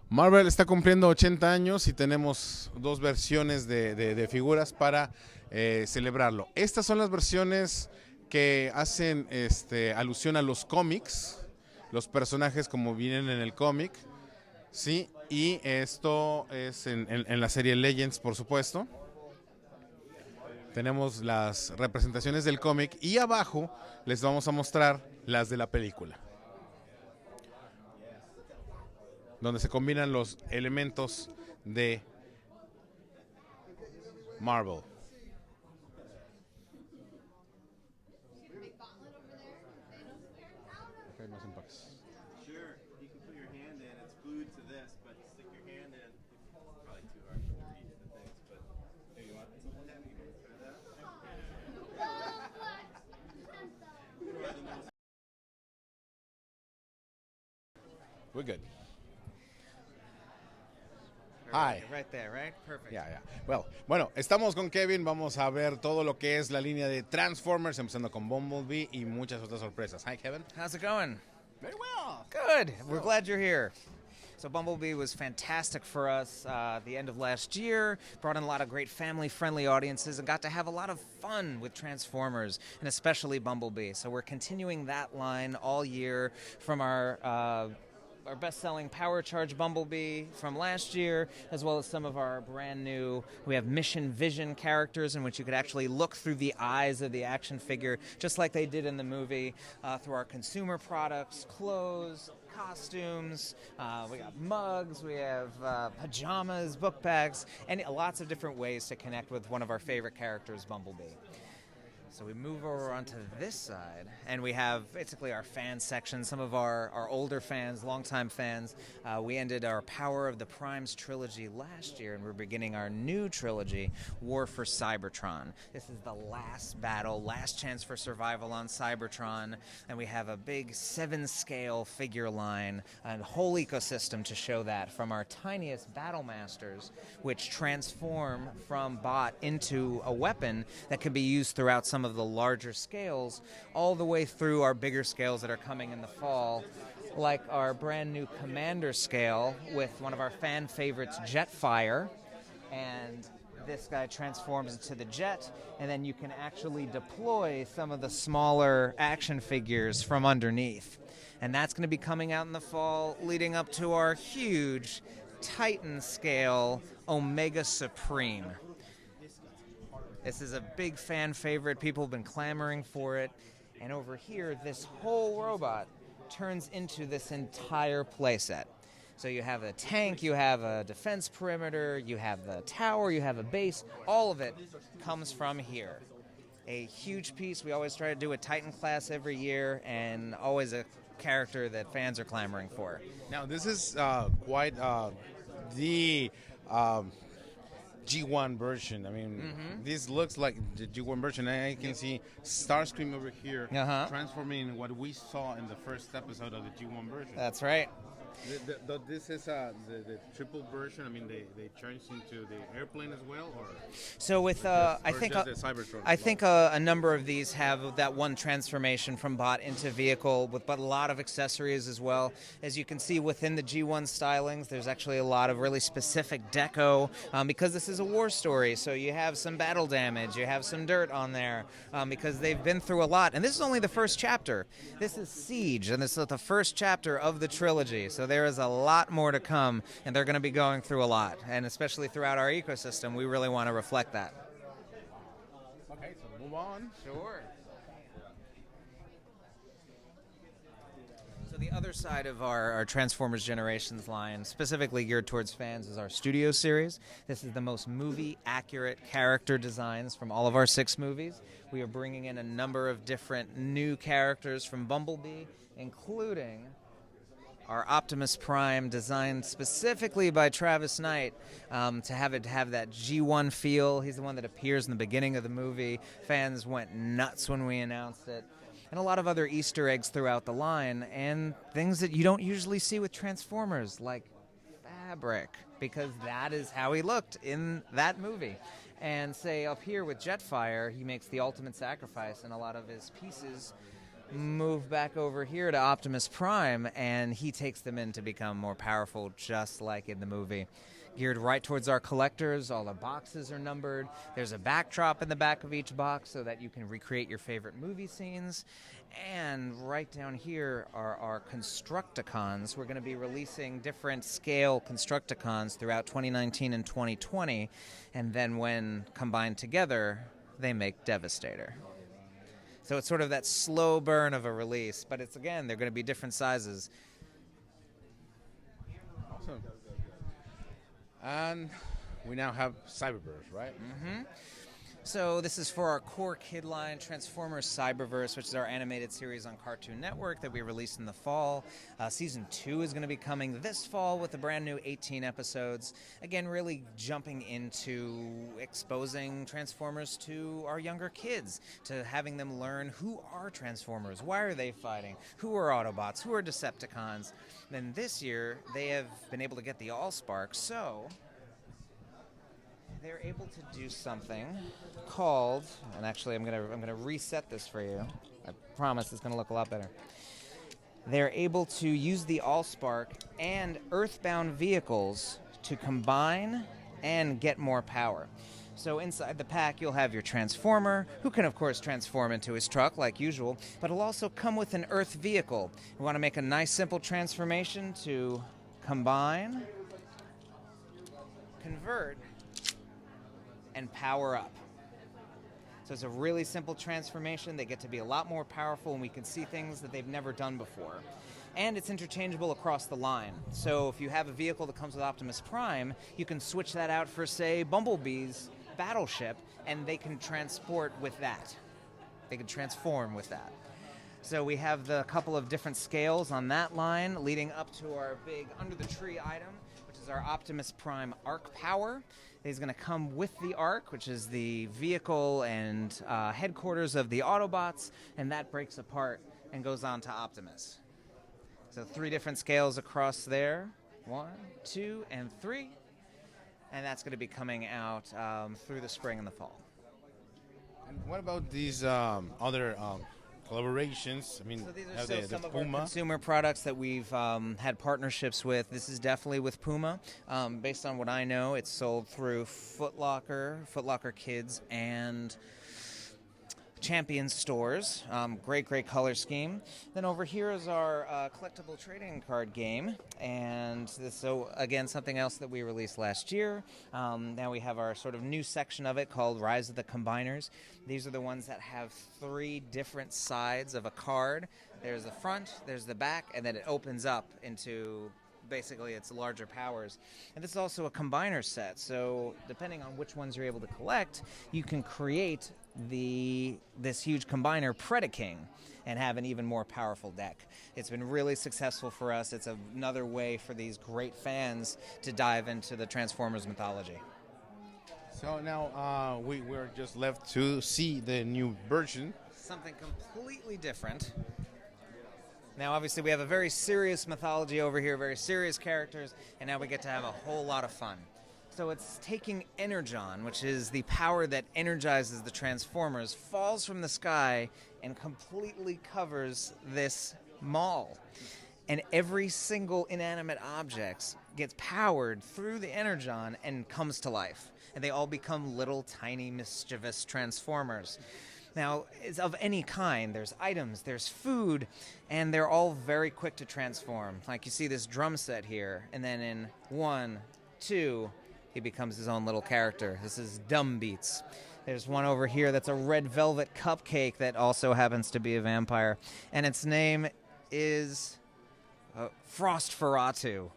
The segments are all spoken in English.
Marvel está cumpliendo 80 años y tenemos dos versiones de figuras para celebrarlo. Estas son las versiones que hacen alusión a los cómics, los personajes como vienen en el cómic, ¿sí? Y esto es en la serie Legends, por supuesto. Tenemos las representaciones del cómic y abajo les vamos a mostrar las de la película, donde se combinan los elementos de Marvel. Okay, más empaques. Sure, you can put your hand in. It's glued to this, but stick your hand in. Probably too hard to read the things, but hey, you want some of that? You can try that. We're good. Hi. Right there, right? Perfect. Ya, ya. Bueno, estamos con Kevin. Vamos a ver todo lo que es la línea de Transformers, empezando con Bumblebee y muchas otras sorpresas. Hi, Kevin. How's it going? Very well. Good. We're glad you're here. So Bumblebee was fantastic for us the end of last year, brought in a lot of great family-friendly audiences, and got to have a lot of fun with Transformers, and especially Bumblebee. So we're continuing that line all year from our best-selling Power Charge Bumblebee from last year, as well as some of our brand new, we have Mission Vision characters in which you could actually look through the eyes of the action figure, just like they did in the movie, through our consumer products, clothes, costumes, we got mugs, we have pajamas, book bags, and lots of different ways to connect with one of our favorite characters, Bumblebee. So we move over onto this side, and we have basically our fan section, some of our older fans, longtime fans. We ended our Power of the Primes trilogy last year, and we're beginning our new trilogy, War for Cybertron. This is the last battle, last chance for survival on Cybertron, and we have a big 7-scale figure line and whole ecosystem to show that, from our tiniest Battle Masters, which transform from bot into a weapon that can be used throughout some of the larger scales, all the way through our bigger scales that are coming in the fall, like our brand new Commander scale with one of our fan favorites, Jetfire, and this guy transforms into the jet, and then you can actually deploy some of the smaller action figures from underneath. And that's going to be coming out in the fall, leading up to our huge Titan scale Omega Supreme. This is a big fan favorite. People have been clamoring for it. And over here, this whole robot turns into this entire playset. So you have a tank, you have a defense perimeter, you have the tower, you have a base. All of it comes from here. A huge piece. We always try to do a Titan class every year, and always a character that fans are clamoring for. Now, this is quite the G1 version. I mean, this looks like the G1 version. I can see Starscream over here transforming what we saw in the first episode of the G1 version. That's right. This is the triple version. I mean, they changed into the airplane as well, or so with I think a number of these have that one transformation from bot into vehicle, but a lot of accessories as well. As you can see within the G1 stylings, there's actually a lot of really specific deco because this is a war story. So you have some battle damage, you have some dirt on there because they've been through a lot. And this is only the first chapter. This is Siege, and this is the first chapter of the trilogy. So there is a lot more to come, and they're going to be going through a lot, and especially throughout our ecosystem, we really want to reflect that. Okay, so move on. Sure. So the other side of our Transformers Generations line, specifically geared towards fans, is our Studio Series. This is the most movie-accurate character designs from all of our 6 movies. We are bringing in a number of different new characters from Bumblebee, including our Optimus Prime, designed specifically by Travis Knight to have that G1 feel. He's the one that appears in the beginning of the movie. Fans went nuts when we announced it. And a lot of other Easter eggs throughout the line, and things that you don't usually see with Transformers, like fabric, because that is how he looked in that movie. And say up here with Jetfire, he makes the ultimate sacrifice, and a lot of his pieces move back over here to Optimus Prime, and he takes them in to become more powerful, just like in the movie. Geared right towards our collectors. All the boxes are numbered. There's a backdrop in the back of each box so that you can recreate your favorite movie scenes. And right down here are our Constructicons. We're going to be releasing different scale Constructicons throughout 2019 and 2020. And then when combined together, they make Devastator. So it's sort of that slow burn of a release. But it's, again, they're going to be different sizes. Awesome. And we now have Cyberverse, right? Mm-hmm. So this is for our core kid line, Transformers Cyberverse, which is our animated series on Cartoon Network that we released in the fall. Season 2 is going to be coming this fall with a brand new 18 episodes. Again, really jumping into exposing Transformers to our younger kids, to having them learn who are Transformers, why are they fighting, who are Autobots, who are Decepticons. Then this year, they have been able to get the Allspark, so they're able to do something called, and actually I'm gonna reset this for you. I promise it's gonna look a lot better. They're able to use the Allspark and Earthbound vehicles to combine and get more power. So inside the pack, you'll have your Transformer, who can, of course, transform into his truck like usual, but it'll also come with an Earth vehicle. We want to make a nice, simple transformation to combine, convert, and power up. So it's a really simple transformation. They get to be a lot more powerful, and we can see things that they've never done before. And it's interchangeable across the line. So if you have a vehicle that comes with Optimus Prime, you can switch that out for, say, Bumblebee's battleship, and they can transport with that. They can transform with that. So we have the couple of different scales on that line, leading up to our big under-the-tree item, which is our Optimus Prime Arc Power. He's going to come with the Arc, which is the vehicle and headquarters of the Autobots, and that breaks apart and goes on to Optimus. So 3 different scales across there. 1, 2, and 3. And that's going to be coming out through the spring and the fall. And what about these other collaborations? I mean, So these are have still the some of our Puma. consumer products that we've had partnerships with. This is definitely with Puma. Based on what I know, it's sold through Foot Locker Kids, and Champion stores. Great color scheme. Then over here is our collectible trading card game, and so again, something else that we released last year. Now we have our sort of new section of it called Rise of the Combiners. These are the ones that have 3 different sides of a card. There's the front, there's the back, and then it opens up into basically its larger powers. And this is also a combiner set, so depending on which ones you're able to collect, you can create this huge combiner Predaking and have an even more powerful deck. It's been really successful for us. It's another way for these great fans to dive into the Transformers mythology. So now we're just left to see the new version. Something completely different. Now, obviously, we have a very serious mythology over here, very serious characters, and now we get to have a whole lot of fun. So it's taking Energon, which is the power that energizes the Transformers, falls from the sky and completely covers this mall. And every single inanimate object gets powered through the Energon and comes to life. And they all become little, tiny, mischievous Transformers. Now, it's of any kind. There's items, there's food, and they're all very quick to transform. Like you see this drum set here, and then in 1, 2, he becomes his own little character. This is Dumb Beats. There's one over here that's a red velvet cupcake that also happens to be a vampire, and its name is Frost Ferratu.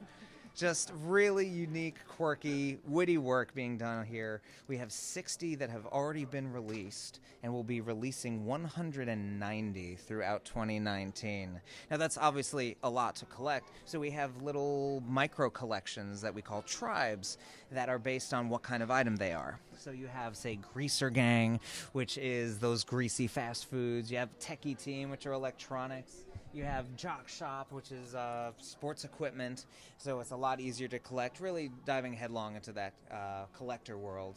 Just really unique, quirky, witty work being done here. We have 60 that have already been released, and we'll be releasing 190 throughout 2019. Now, that's obviously a lot to collect, so we have little micro collections that we call tribes that are based on what kind of item they are. So you have, say, Greaser Gang, which is those greasy fast foods. You have Techie Team, which are electronics. You have Jock Shop, which is sports equipment, so it's a lot easier to collect, really diving headlong into that collector world.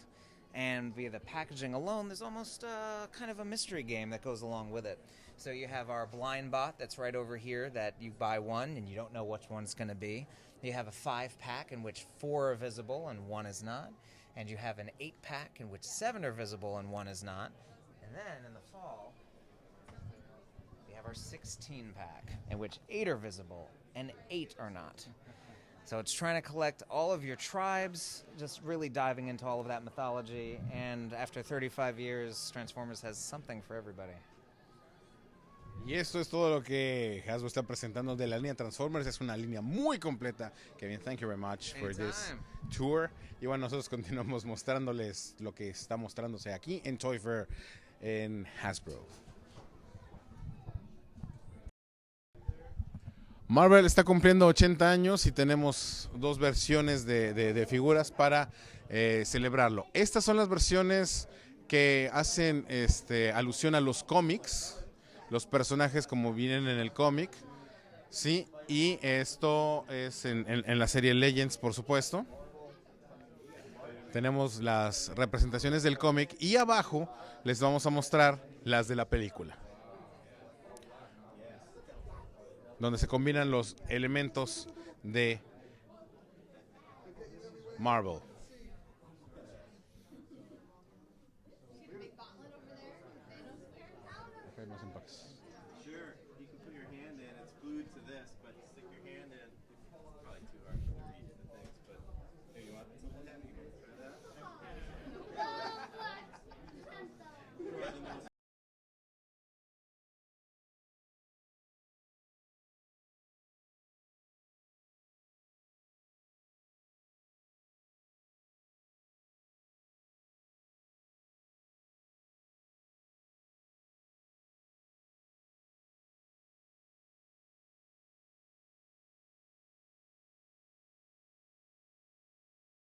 And via the packaging alone, there's almost kind of a mystery game that goes along with it. So you have our blind bot that's right over here that you buy one and you don't know which one it's going to be. You have a 5-pack in which 4 are visible and 1 is not. And you have an 8-pack in which 7 are visible and 1 is not. And then in the fall, we have our 16-pack in which 8 are visible and 8 are not. So it's trying to collect all of your tribes, just really diving into all of that mythology. And after 35 years, Transformers has something for everybody. Y esto es todo lo que Hasbro está presentando de la línea Transformers. Es una línea muy completa. Kevin, thank you very much for this tour. Y bueno, nosotros continuamos mostrándoles lo que está mostrándose aquí en Toy Fair en Hasbro. Marvel está cumpliendo 80 años y tenemos 2 versiones de figuras para celebrarlo. Estas son las versiones que hacen alusión a los cómics, los personajes como vienen en el cómic, ¿sí? Y esto es en la serie Legends, por supuesto. Tenemos las representaciones del cómic y abajo les vamos a mostrar las de la película, donde se combinan los elementos de Marvel.